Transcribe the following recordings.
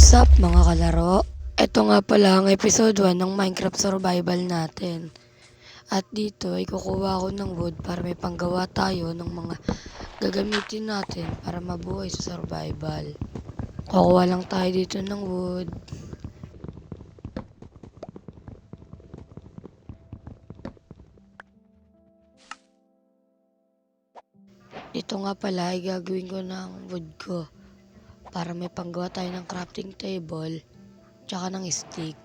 What's up mga kalaro? Ito nga pala ang episode 1 ng Minecraft Survival natin. At dito ay kukuha ako ng wood para may panggawa tayo ng mga gagamitin natin para mabuhay sa survival. Kukuha lang tayo dito ng wood. Dito nga pala ay gagawin ko ng wood ko para may panggawa tayo ng crafting table tsaka ng stick.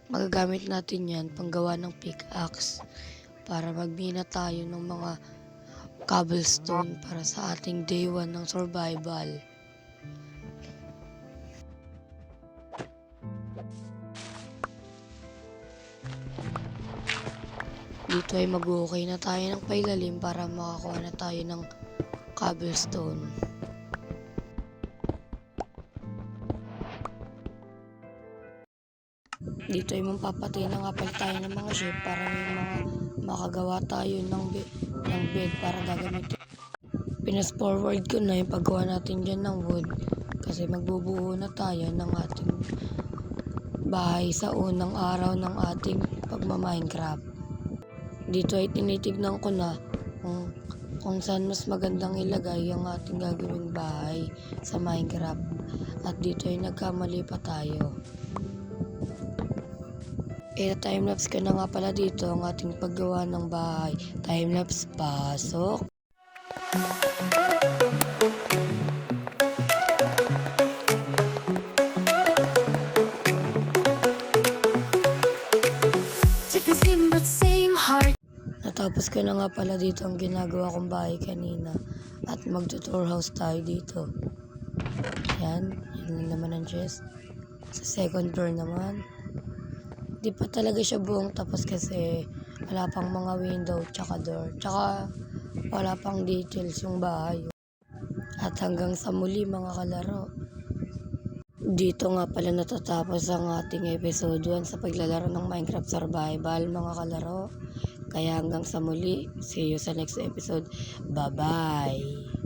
Magagamit natin yan panggawa ng pickaxe para magmina tayo ng mga cobblestone para sa ating day 1 ng survival. Dito ay mag-okay na tayo ng pailalim para makakuha na tayo ng cobblestone. Dito ay magpapatay na nga pala tayo ng mga sheep para may mga makagawa tayo ng bed para gagamitin. Pinas forward ko na yung paggawa natin dyan ng wood kasi magbubuo na tayo ng ating bahay sa unang araw ng ating pagma-Minecraft. Dito ay tinitignan ko na kung saan mas magandang ilagay ang ating gagawing bahay sa Minecraft. At dito ay nagkamali pa tayo. Timelapse ko na nga pala dito ang ating paggawa ng bahay. Timelapse, pasok! Natapos ko na nga pala dito ang ginagawa kong bahay kanina. At magtutour house tayo dito. Yan naman ang chest. Sa second floor naman. Di pa talaga siya buong tapos kasi wala pang mga window tsaka door. Tsaka wala pang details yung bahay. At hanggang sa muli mga kalaro. Dito nga pala natatapos ang ating episode 1 sa paglalaro ng Minecraft Survival mga kalaro. Kaya hanggang sa muli, see you sa next episode. Bye-bye!